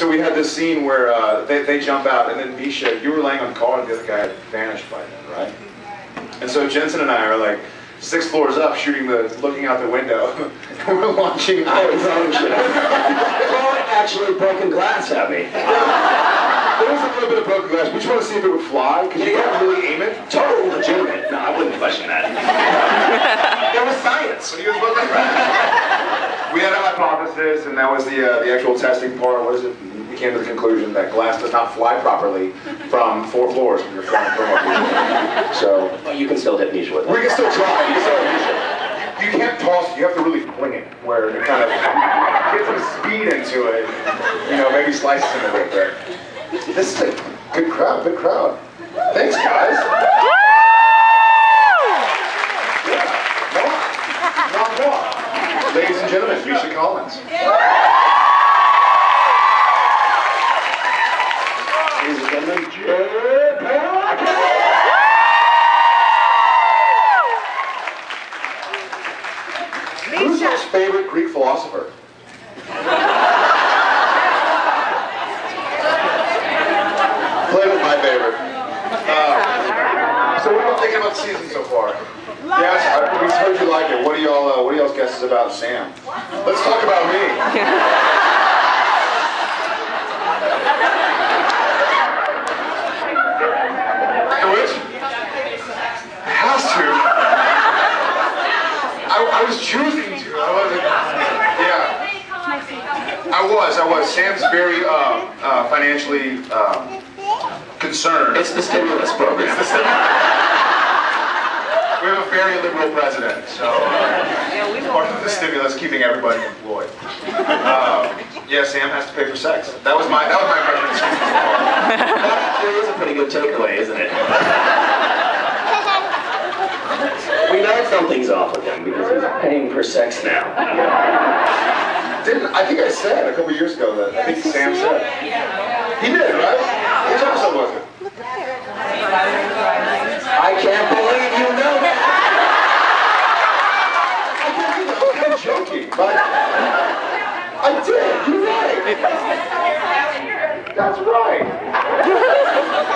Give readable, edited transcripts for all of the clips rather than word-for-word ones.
so we had this scene where they jump out, and then Misha, you were laying on the car, and the other guy had vanished by then, right? And so Jensen and I are like 6 floors up, looking out the window, and we're launching out. Throwing actually broken glass at me. There was a little bit of broken glass. We just want to see if it would fly. Because you can't really aim it. Totally legitimate. No, I wouldn't question that. There was science. We had a hypothesis, and that was the actual testing part. What is it? We came to the conclusion that glass does not fly properly from 4 floors when you're flying from up. So well, you can still hit Misha with it. We can still try. You can't toss it. You have to really fling it, where it kind of gets some speed into it. You know, maybe slices it a little bit. This is a good crowd, good crowd. Thanks, guys. Yeah, no. Ladies and gentlemen, Misha Collins. Ladies and gentlemen, Jared and Who's your favorite Greek philosopher? Play with my favorite. So what are you thinking about the season so far? Yes, we heard you like it. What are y'all's guesses about Sam? Let's talk about me. Which? Has to. I was choosing to. I wasn't. Yeah. I was. Sam's very financially concerned. It's the stimulus program. It's the stimulus. We have a very liberal president, so part of the stimulus keeping everybody employed. Yeah, Sam has to pay for sex. That was my preference. That is a pretty good takeaway, isn't it? We know something's off with him because he's paying for sex now. I think I said a couple years ago that I think Sam said. He did, right? Which episode was it? I can't believe you know that. I'm joking, but I did. You're right. That's right.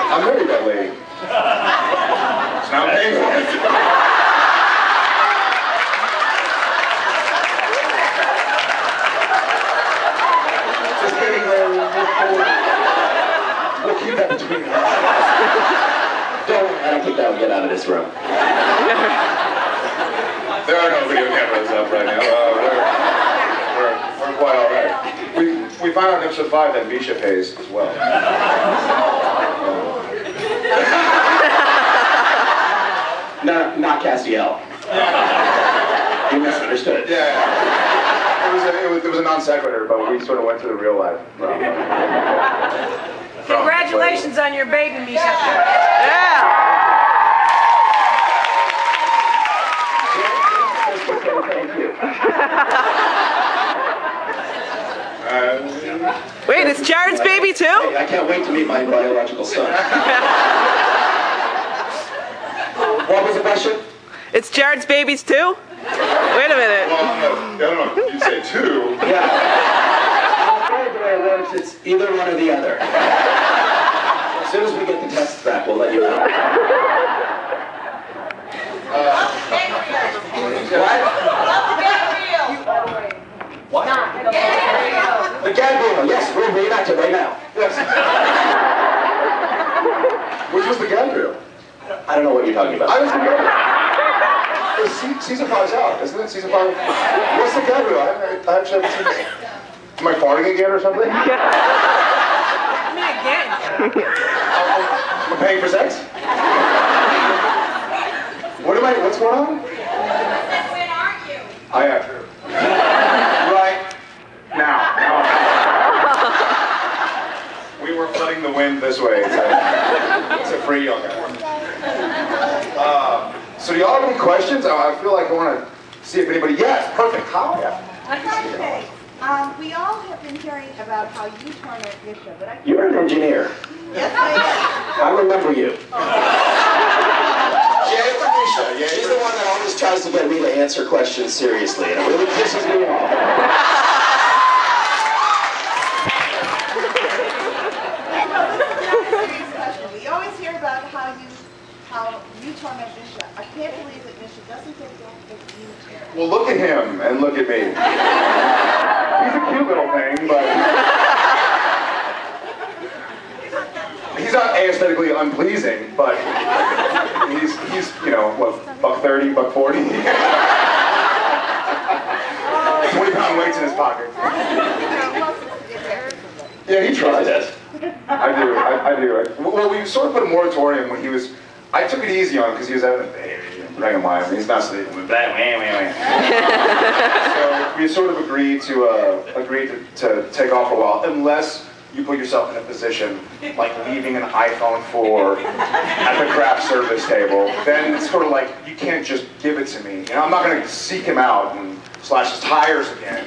I married that lady. So now I'm paying for it. Just kidding, we'll keep that between us. I don't think that would get out of this room. There are no video cameras up right now. We're quite all right. We find out in episode 5 that Misha pays as well. No, not Castiel. You misunderstood. Yeah. It was a non sequitur, but we sort of went through the real life. Congratulations on your baby, Misha. Yeah. Thank you. Wait, it's Jared's baby too? I can't wait to meet my biological son. What was the question? It's Jared's babies too? Wait a minute. Well, I don't know. You'd say 2. Yeah. I'm afraid the way it works, it's either one or the other. As soon as we get the tests back, we'll let you know. What? The gag reel. Yes, we'll reenact it right now. Yes. Which was the gag reel? I don't know what you're talking about. I was the gag reel. Season 5's out, isn't it? Season 5? What's the gag reel? I actually haven't seen it. Am I farting again or something? Me again. Am I paying for sex? What's going on? When aren't you? I am. Right now. We were flooding the wind this way. It's a free yoga. So do y'all have any questions? I feel like I want to see if anybody... Yes, perfect. Hi. Okay. We all have been hearing about how you torment Misha, but I... You're an engineer. Yes, I am. I remember you. Jared and Misha. Yeah, She's the one that always tries to get me to answer questions seriously, and it really pisses me off. torment Misha. I can't believe that Misha doesn't get along with you. Well, look at him and look at me. He's a cute little thing, but he's not aesthetically unpleasing, but he's you know, what, $130, $140? 20-pound weights in his pocket. Yeah, he tries. I do. Well, we sort of put a moratorium when he was. I took it easy on him because he was having a baby. Bring him on. He's not sleeping with that. So we sort of agreed to take off for a while, unless you put yourself in a position like leaving an iPhone 4 at the craft service table. Then it's sort of like you can't just give it to me. You know, I'm not going to seek him out and slash his tires again,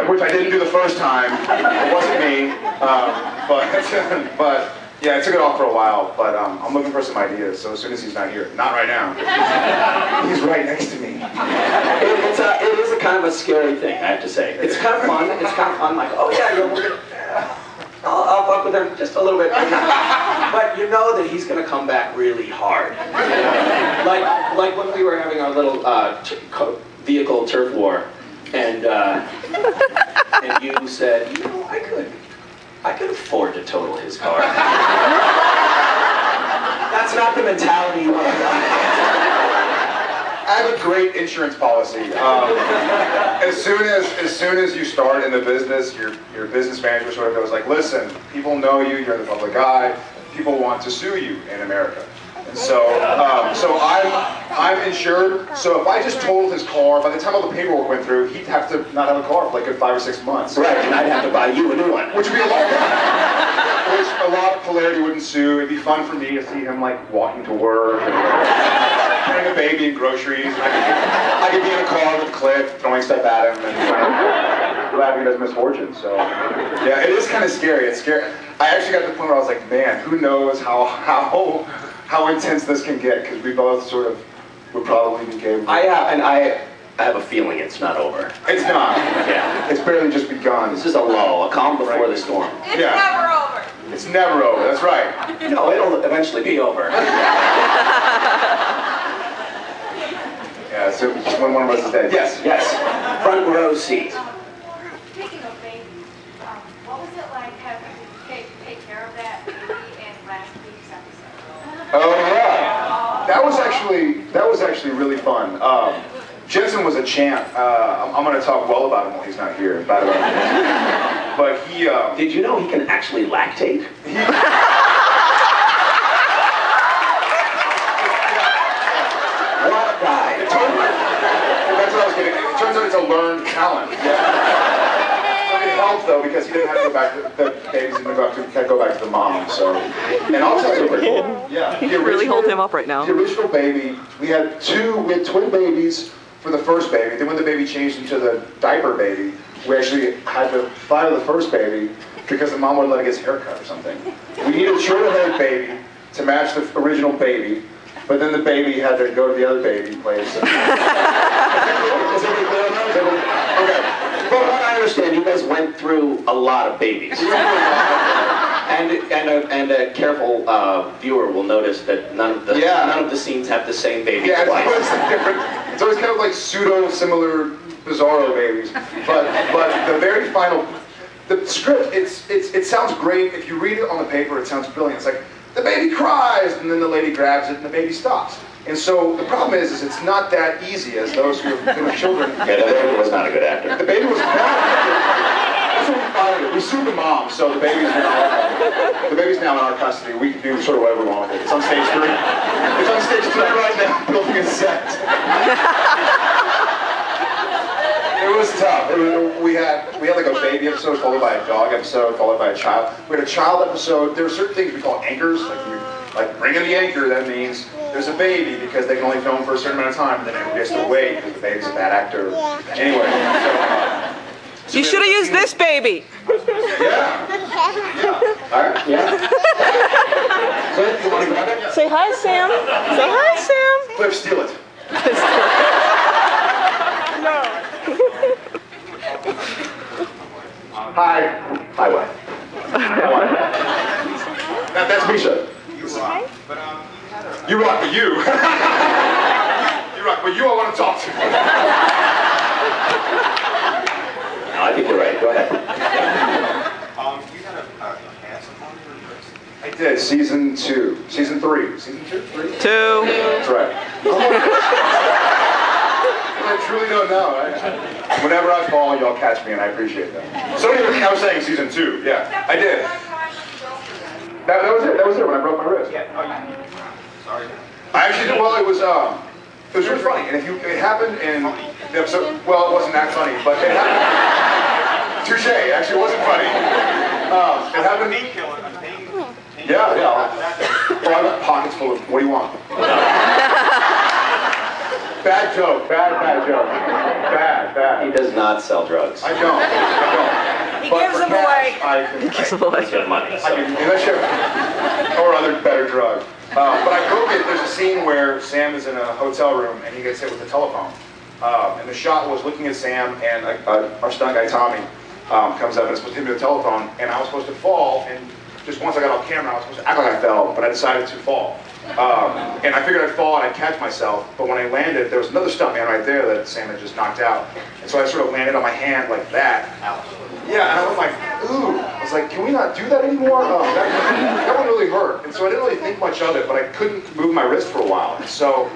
which I didn't do the first time. It wasn't me, but yeah, I took it off for a while. But I'm looking for some ideas. So as soon as he's not here, not right now, he's right next to me. It is a kind of a scary thing, I have to say. It's kind of fun. It's kind of fun. Like, oh yeah, I'll fuck with her just a little bit. But you know that he's going to come back really hard. Like when we were having our little vehicle turf war, and you said, you know, I could afford to total his car. That's not the mentality you want to have. I have a great insurance policy. As soon as you start in the business, your business manager sort of goes like, listen, people know you, you're in the public eye, people want to sue you in America. And so I'm insured, so if I just totaled his car, by the time all the paperwork went through, he'd have to not have a car for like a good 5 or 6 months. Right, and I'd have to buy you a new one. Which would be a lot of fun. Which a lot of hilarity would ensue. It'd be fun for me to see him like walking to work, and carrying a baby and groceries. And I could be in a car with Cliff, throwing stuff at him, and laughing at his misfortune. So yeah, it is kind of scary. It's scary. I actually got to the point where I was like, man, who knows how intense this can get, because we both sort of would probably be capable. I have a feeling it's not over. It's not. Yeah. It's barely just begun. This is a lull, a calm before the storm. It's never over. It's never over, that's right. No, it'll eventually be over. Yeah, so when one of us is dead. Yes. Yes. Front row seat. Speaking of babies, what was it like having to take care of that baby in last week's episode? Oh yeah, that was actually really fun. Jensen was a champ. I'm going to talk well about him while he's not here, by the way. But he. Did you know he can actually lactate? What a guy! That's what I was getting. It turns out it's a learned talent. Yeah. It helped though, because he didn't have to go back to the babies, didn't have to go back to the mom. So, and I'll tell you, yeah, You can really hold him up right now. The original baby, we had twin babies for the first baby. Then when the baby changed into the diaper baby, we actually had to fire the first baby because the mom wouldn't let it get his hair cut or something. We needed a shorter-haired baby to match the original baby, but then the baby had to go to the other baby place. Is everybody clear on that? Okay. From what I understand, you guys went through a lot of babies. And a careful viewer will notice that none of the scenes have the same baby twice. It's always kind of like pseudo-similar, bizarro babies. But the very final, the script, it sounds great. If you read it on the paper, it sounds brilliant. It's like, the baby cries, and then the lady grabs it, and the baby stops. And so the problem is it's not that easy as those who have been with children. Yeah, the baby was not a good actor. The baby was not. That's what we fired. We sued the mom, so the baby's now in our custody. We can do sort of whatever we want with it. It's on stage 3. It's on stage 3 right now, building a set. It was tough. We had like a baby episode followed by a dog episode followed by a child. We had a child episode. There are certain things we call anchors. Like bring in the anchor. That means there's a baby because they can only film for a certain amount of time, and then everybody has to wait because the baby's a bad actor. Anyway. So You should have used this baby. Yeah. All right. Yeah. Cliff, you want to grab it? Say hi, Sam. Say hi, Sam. Cliff, steal it. No. Hi. Hi, wife. That's Misha. You rock, but you. You rock, but you I want to talk to. No, I think you're right. Go ahead. You had a handsome one for yours? I did, season 2. Season 3. Season 2? 3? 2. That's right. I truly don't know. Whenever I fall, y'all catch me, and I appreciate that. So anyway, I was saying season 2. Yeah, I did. That was it. That was it when I broke my wrist. Yeah. Oh, you. Sorry. I actually did. Well, it was really funny, and it happened in the episode. Well, it wasn't that funny, but it happened. Touche. Actually, it wasn't funny. It happened. Yeah. Well, I got pockets full of. What do you want? Bad joke. Bad joke. Bad. He does not sell drugs. I don't. He But gives for them cash, away. He gives them away. He's got money. So. Or other better drug. But I broke it. There's a scene where Sam is in a hotel room and he gets hit with a telephone. And the shot was looking at Sam, and our stunt guy Tommy comes up and is supposed to hit me with a telephone, and I was supposed to fall. And just once I got off camera, I was supposed to act like I fell, but I decided to fall. And I figured I'd fall and I'd catch myself, but when I landed, there was another stuntman right there that Sam had just knocked out. And so I sort of landed on my hand like that. Yeah, and I was like, ooh. I was like, can we not do that anymore? That one really hurt. And so I didn't really think much of it, but I couldn't move my wrist for a while. And so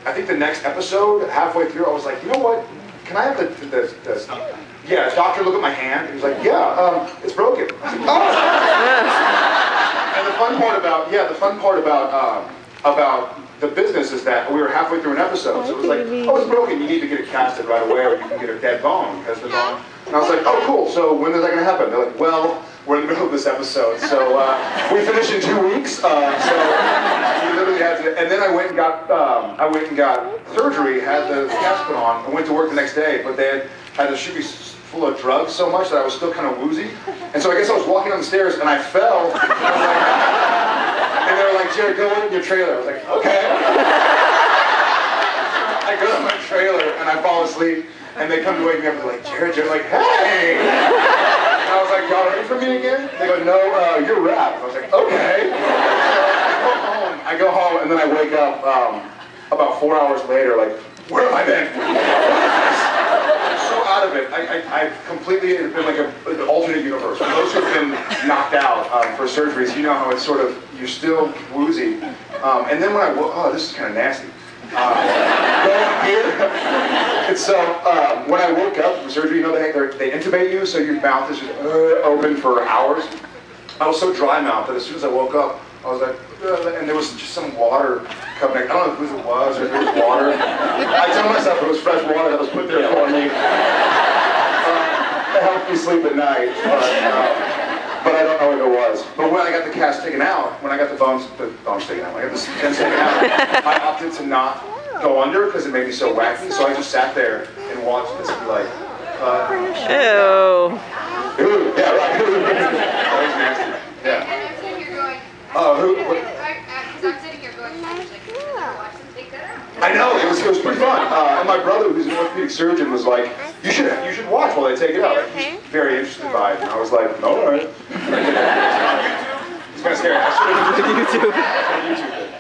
I think the next episode, halfway through, I was like, you know what? Can I have the doctor look at my hand? He was like, yeah, it's broken. I was like, oh. And the fun part about the business is that we were halfway through an episode, so it was like, oh, it's broken, you need to get it casted right away, or you can get a dead bone, because the bone. And I was like, oh, cool, so when is that going to happen? They're like, well, we're in the middle of this episode, so we finish in 2 weeks, so we literally had to, and then I went and got surgery, had the cast put on, and went to work the next day, but they had to shoot me full of drugs so much that I was still kind of woozy, and so I guess I was walking down the stairs, and I fell, and they were like, Jared, go in your trailer. I was like, okay. I go in my trailer, and I fall asleep, and they come to wake me up, and they're like, Jared, you're like, hey! And I was like, y'all ready for me again? They go, no, you're wrapped. I was like, okay. So I go home, and then I wake up about 4 hours later, like, where have I been? I'm so out of it. I've completely, it's been like an alternate universe. For those who have been knocked out for surgeries, you know how it's sort of, you're still woozy. And then when I woke, oh, this is kind of nasty. And so when I woke up from surgery, you know, they intubate you, so your mouth is just open for hours. I was so dry mouthed that as soon as I woke up, I was like, and there was just some water coming. I don't know whose it was or if it was water. I tell myself it was fresh water that was put there for me. It helped me sleep at night, but I don't know if it was. But when I got the cast taken out, when I got the bones taken out, when I got the skins taken out, I opted to not go under because it made me so wacky. So I just sat there and watched this and be like, Ew. Yeah, right. That was nasty. Yeah. And I'm sitting here going, Oh, who? because I'm sitting here going, I should watch them take that out. I know, it was pretty fun. And my brother, who's an orthopedic surgeon, was like, you should watch while they take it out. Like, he's very interested by it. And I was like, all right. It's kind of scary. I should have YouTube.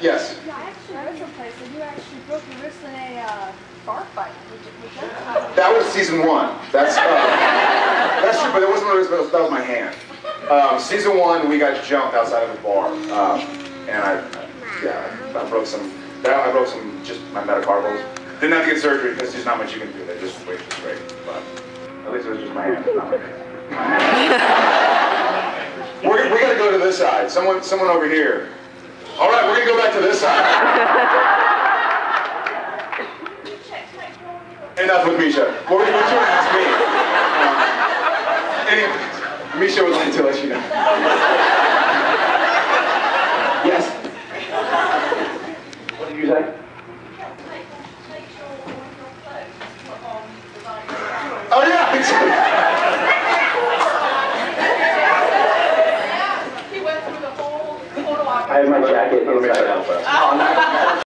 Yes. Yeah, I actually read someplace that you actually broke your wrist in a bar fight. That was season 1. That's true, but it wasn't my wrist, that was my hand. Season 1, we got jumped outside of a bar, and I broke some. I broke some, just my metacarpals. Didn't have to get surgery because there's not much you can do. They just wait for straight. But at least it was just my hand, not my hand. We gotta go to this side. Someone over here. All right, we're gonna go back to this side. Enough with Misha. What were you trying to ask me? Anyway, Misha would like to let you know. Yes? What did you say? Oh yeah!